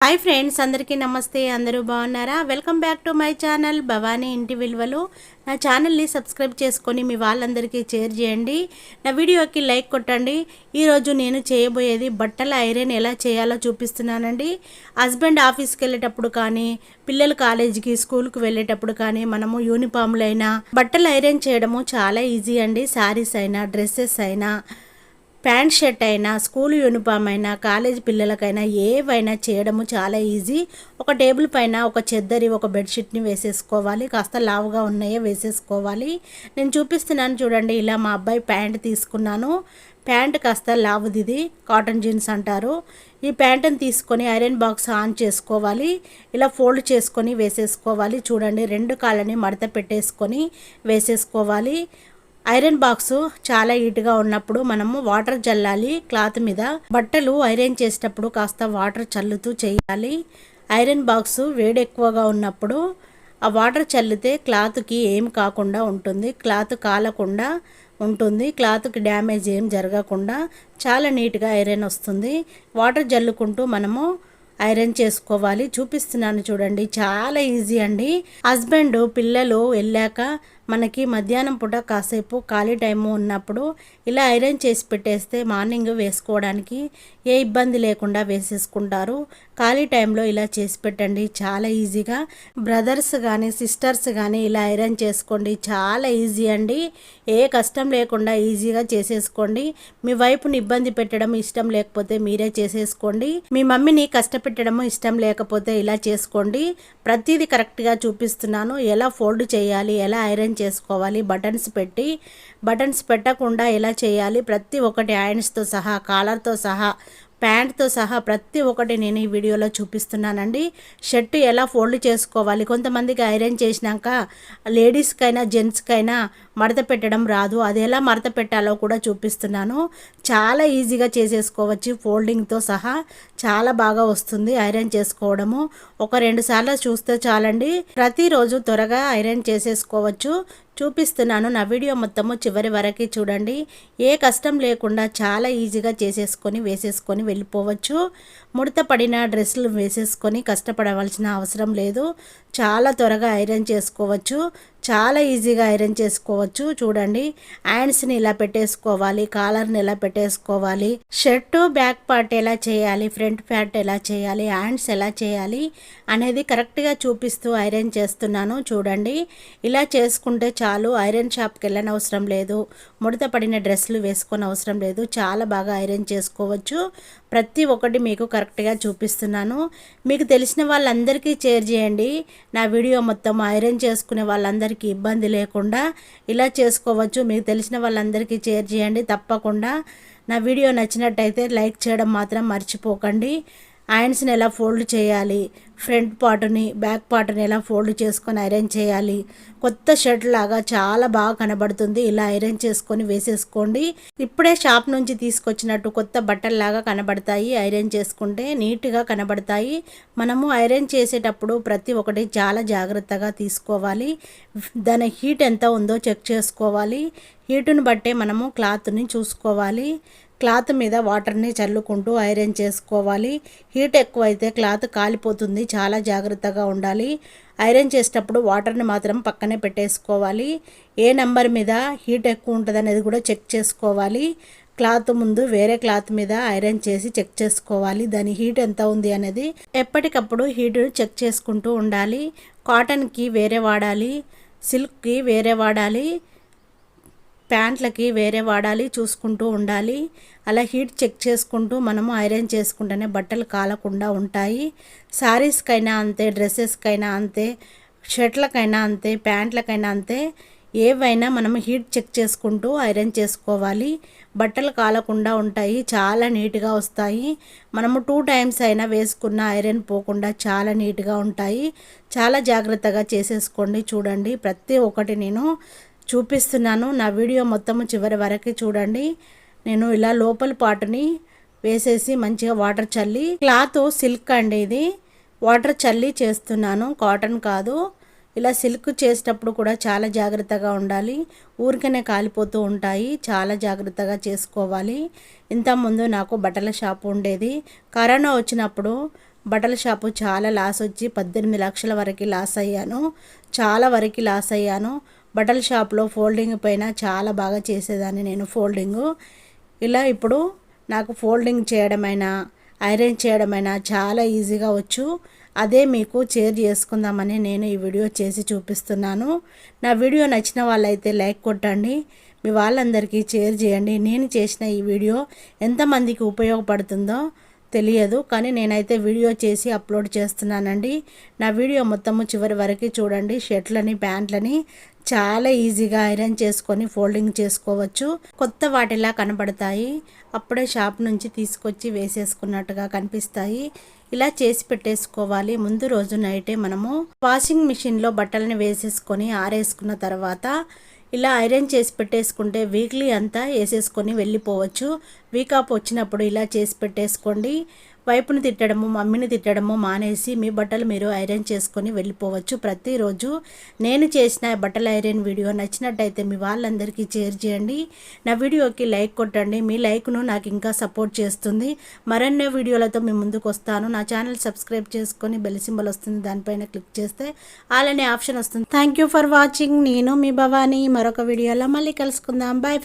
Hi friends, అందరికీ నమస్తే. అందరూ బాగున్నారా? Welcome back to my channel Bhavani ఇంటి విలువలు. నా ఛానల్ని సబ్స్క్రైబ్ చేసుకొని మీ వాళ్ళందరికీ షేర్ చేయండి. నా వీడియోకి లైక్ కొట్టండి. ఈరోజు నేను చేయబోయేది బట్టల ఐరన్ ఎలా చేయాలో చూపిస్తున్నానండి. హస్బెండ్ ఆఫీస్కి వెళ్ళేటప్పుడు కానీ, పిల్లలు కాలేజీకి స్కూల్కి వెళ్ళేటప్పుడు కానీ మనము యూనిఫామ్లైనా బట్టలు ఐరన్ చేయడము చాలా ఈజీ అండి. శారీస్ అయినా, డ్రెస్సెస్ అయినా, ప్యాంట్ షర్ట్ అయినా, స్కూల్ యూనిఫామ్ అయినా, కాలేజ్ పిల్లలకైనా ఏవైనా చేయడము చాలా ఈజీ. ఒక టేబుల్ పైన ఒక చెద్దరి, ఒక బెడ్షీట్ని వేసేసుకోవాలి. కాస్త లావుగా ఉన్నాయో వేసేసుకోవాలి. నేను చూపిస్తున్నాను చూడండి. ఇలా మా అబ్బాయి ప్యాంట్ తీసుకున్నాను. ప్యాంట్ కాస్త లావుదిది, కాటన్ జీన్స్ అంటారు. ఈ ప్యాంటుని తీసుకొని ఐరన్ బాక్స్ ఆన్ చేసుకోవాలి. ఇలా ఫోల్డ్ చేసుకొని వేసేసుకోవాలి. చూడండి, రెండు కాళ్ళని మడత పెట్టేసుకొని వేసేసుకోవాలి. ఐరన్ బాక్స్ చాలా హీట్గా ఉన్నప్పుడు మనము వాటర్ చల్లాలి క్లాత్ మీద. బట్టలు ఐరన్ చేసేటప్పుడు కాస్త వాటర్ చల్లుతూ చేయాలి. ఐరన్ బాక్స్ వేడి ఎక్కువగా ఉన్నప్పుడు ఆ వాటర్ చల్లితే క్లాత్కి ఏం కాకుండా ఉంటుంది, క్లాత్ కాలకుండా ఉంటుంది, క్లాత్కి డ్యామేజ్ ఏం జరగకుండా చాలా నీట్గా ఐరన్ వస్తుంది. వాటర్ జల్లుకుంటూ మనము ఐరన్ చేసుకోవాలి. చూపిస్తున్నాను చూడండి, చాలా ఈజీ అండి. హస్బెండ్ పిల్లలు వెళ్ళాక మనకి మధ్యాహ్నం పూట కాసేపు ఖాళీ టైము ఉన్నప్పుడు ఇలా ఐరన్ చేసి పెట్టేస్తే మార్నింగ్ వేసుకోవడానికి ఏ ఇబ్బంది లేకుండా వేసేసుకుంటారు. ఖాళీ టైంలో ఇలా చేసి పెట్టండి, చాలా ఈజీగా. బ్రదర్స్ కానీ సిస్టర్స్ కానీ ఇలా ఐరన్ చేసుకోండి, చాలా ఈజీ అండి. ఏ కష్టం లేకుండా ఈజీగా చేసేసుకోండి. మీ వైపుని ఇబ్బంది పెట్టడం ఇష్టం లేకపోతే మీరే చేసేసుకోండి. మీ మమ్మీని కష్టపెట్టడము ఇష్టం లేకపోతే ఇలా చేసుకోండి. ప్రతిదీ కరెక్ట్గా చూపిస్తున్నాను. ఎలా ఫోల్డ్ చేయాలి, ఎలా ఐరన్ చేసుకోవాలి, బటన్స్ పెట్టకుండా ఎలా చేయాలి, ప్రతి ఒక్కటి హ్యాండ్స్తో సహా, కాలర్తో సహా, ప్యాంట్తో సహా ప్రతి ఒక్కటి నేను ఈ వీడియోలో చూపిస్తున్నానండి. షర్ట్ ఎలా ఫోల్డ్ చేసుకోవాలి, కొంతమందికి ఐరన్ చేసినాక లేడీస్కైనా జెంట్స్కైనా మడత పెట్టడం రాదు, అది ఎలా మడత పెట్టాలో కూడా చూపిస్తున్నాను. చాలా ఈజీగా చేసేసుకోవచ్చు, ఫోల్డింగ్తో సహా చాలా బాగా వస్తుంది ఐరన్ చేసుకోవడము. ఒక 2 సార్లు చూస్తే చాలండి, ప్రతిరోజు త్వరగా ఐరన్ చేసేసుకోవచ్చు. చూపిస్తున్నాను. నా వీడియో మొత్తము చివరి వరకు చూడండి. ఏ కష్టం లేకుండా చాలా ఈజీగా చేసేసుకొని వేసేసుకొని వెళ్ళిపోవచ్చు. ముడత పడిన డ్రెస్సులు వేసేసుకొని కష్టపడవలసిన అవసరం లేదు. చాలా త్వరగా ఐరన్ చేసుకోవచ్చు, చాలా ఈజీగా ఐరన్ చేసుకోవచ్చు. చూడండి, హ్యాండ్స్ని ఇలా పెట్టేసుకోవాలి, కాలర్ని ఎలా పెట్టేసుకోవాలి, షర్టు బ్యాక్ పార్ట్ ఎలా చేయాలి, ఫ్రంట్ పార్ట్ ఎలా చేయాలి, హ్యాండ్స్ ఎలా చేయాలి అనేది కరెక్ట్గా చూపిస్తూ ఐరన్ చేస్తున్నాను. చూడండి, ఇలా చేసుకుంటే చాలు. ఐరన్ షాప్కి వెళ్ళని అవసరం లేదు, ముడత పడిన డ్రెస్సులు వేసుకొని అవసరం లేదు. చాలా బాగా ఐరన్ చేసుకోవచ్చు. ప్రతి ఒక్కటి మీకు కరెక్ట్గా చూపిస్తున్నాను. మీకు తెలిసిన వాళ్ళందరికీ షేర్ చేయండి. నా వీడియో మొత్తం ఐరన్ చేసుకునే వాళ్ళందరికీ ఇబ్బంది లేకుండా ఇలా చేసుకోవచ్చు. మీకు తెలిసిన వాళ్ళందరికీ షేర్ చేయండి తప్పకుండా. నా వీడియో నచ్చినట్టయితే లైక్ చేయడం మాత్రం మర్చిపోకండి. హ్యాండ్స్ని ఎలా ఫోల్డ్ చేయాలి, ఫ్రంట్ పార్ట్ని బ్యాక్ పార్ట్ని ఎలా ఫోల్డ్ చేసుకొని ఐరన్ చేయాలి, కొత్త షర్ట్ లాగా చాలా బాగా కనబడుతుంది. ఇలా ఐరన్ చేసుకొని వేసేసుకోండి. ఇప్పుడే షాప్ నుంచి తీసుకొచ్చినట్టు కొత్త బట్టల్లాగా కనబడతాయి. ఐరన్ చేసుకుంటే నీట్గా కనబడతాయి. మనము ఐరన్ చేసేటప్పుడు ప్రతి ఒక్కటి చాలా జాగ్రత్తగా తీసుకోవాలి. దాని హీట్ ఎంత ఉందో చెక్ చేసుకోవాలి. హీటును బట్టే మనము క్లాత్ని చూసుకోవాలి. క్లాత్ మీద వాటర్ని చల్లుకుంటూ ఐరన్ చేసుకోవాలి. హీట్ ఎక్కువైతే క్లాత్ కాలిపోతుంది, చాలా జాగ్రత్తగా ఉండాలి. ఐరన్ చేసేటప్పుడు వాటర్ని మాత్రం పక్కనే పెట్టేసుకోవాలి. ఏ నెంబర్ మీద హీట్ ఎక్కువ ఉంటుంది అనేది కూడా చెక్ చేసుకోవాలి. క్లాత్ ముందు వేరే క్లాత్ మీద ఐరన్ చేసి చెక్ చేసుకోవాలి, దాని హీట్ ఎంత ఉంది అనేది. ఎప్పటికప్పుడు హీట్ చెక్ చేసుకుంటూ ఉండాలి. కాటన్కి వేరే వాడాలి, సిల్క్కి వేరే వాడాలి, ప్యాంట్లకి వేరే వాడాలి, చూసుకుంటూ ఉండాలి. అలా హీట్ చెక్ చేసుకుంటూ మనము ఐరన్ చేసుకుంటేనే బట్టలు కాలకుండా ఉంటాయి. శారీస్కైనా అంతే, డ్రెస్సెస్కైనా అంతే, షర్ట్లకైనా అంతే, ప్యాంట్లకైనా అంతే. ఏవైనా మనము హీట్ చెక్ చేసుకుంటూ ఐరన్ చేసుకోవాలి. బట్టలు కాలకుండా ఉంటాయి, చాలా నీట్గా వస్తాయి. మనము 2 టైమ్స్ అయినా వేసుకున్న ఐరన్ పోకుండా చాలా నీట్గా ఉంటాయి. చాలా జాగ్రత్తగా చేసేసుకోండి. చూడండి, ప్రతి ఒక్కటి నేను చూపిస్తున్నాను. నా వీడియో మొత్తము చివరి వరకు చూడండి. నేను ఇలా లోపల పాటుని వేసేసి మంచిగా వాటర్ చల్లి, క్లాత్ సిల్క్ అండి, ఇది వాటర్ చల్లి చేస్తున్నాను, కాటన్ కాదు. ఇలా సిల్క్ చేసేటప్పుడు కూడా చాలా జాగ్రత్తగా ఉండాలి. ఊరికనే కాలిపోతూ ఉంటాయి, చాలా జాగ్రత్తగా చేసుకోవాలి. ఇంతకుముందు నాకు బట్టల షాపు ఉండేది. కరోనా వచ్చినప్పుడు బట్టల షాపు చాలా లాస్ వచ్చి 18 లక్షల వరకు లాస్ అయ్యాను. చాలా వరకు లాస్ అయ్యాను. బట్టల షాప్లో ఫోల్డింగ్ పైన చాలా బాగా చేసేదాన్ని నేను ఫోల్డింగు. ఇలా ఇప్పుడు నాకు ఫోల్డింగ్ చేయడమైనా ఐరన్ చేయడమైనా చాలా ఈజీగా వచ్చు. అదే మీకు షేర్ చేసుకుందామని నేను ఈ వీడియో చేసి చూపిస్తున్నాను. నా వీడియో నచ్చిన వాళ్ళైతే లైక్ కొట్టండి, మీ వాళ్ళందరికీ షేర్ చేయండి. నేను చేసిన ఈ వీడియో ఎంతమందికి ఉపయోగపడుతుందో తెలియదు, కానీ నేనైతే వీడియో చేసి అప్లోడ్ చేస్తున్నానండి. నా వీడియో మొత్తము చివరి వరకు చూడండి. షర్ట్లని ప్యాంట్లని చాలా ఈజీగా ఐరన్ చేసుకొని ఫోల్డింగ్ చేసుకోవచ్చు. కొత్త వాటిలా కనబడతాయి, అప్పుడే షాప్ నుంచి తీసుకొచ్చి వేసేసుకున్నట్టుగా కనిపిస్తాయి. ఇలా చేసి పెట్టేసుకోవాలి. ముందు రోజు నైటే మనము వాషింగ్ మిషన్లో బట్టలని వేసేసుకొని ఆరేసుకున్న తర్వాత ఇలా ఐరన్ చేసి పెట్టేసుకుంటే వీక్లీ అంతా వేసేసుకొని వెళ్ళిపోవచ్చు. వీక్ ఆఫ్ వచ్చినప్పుడు ఇలా చేసి పెట్టేసుకోండి. వైపుని తిట్టడము మమ్మీని తిట్టడము మానేసి మీ బట్టలు మీరు ఐరన్ చేసుకొని వెళ్ళిపోవచ్చు. ప్రతిరోజు నేను చేసిన బట్టల ఐరన్ వీడియో నచ్చినట్టయితే మీ వాళ్ళందరికీ షేర్ చేయండి. నా వీడియోకి లైక్ కొట్టండి. మీ లైక్ను నాకు ఇంకా సపోర్ట్ చేస్తుంది. మరెన్నో వీడియోలతో మీ ముందుకు వస్తాను. నా ఛానల్ సబ్స్క్రైబ్ చేసుకొని బెల్ సింబల్ వస్తుంది, దానిపైన క్లిక్ చేస్తే ఆల్ అనే ఆప్షన్ వస్తుంది. Thank you for watching. నేను మీ భవానీ. మరొక వీడియోలో మళ్ళీ కలుసుకుందాం. బాయ్.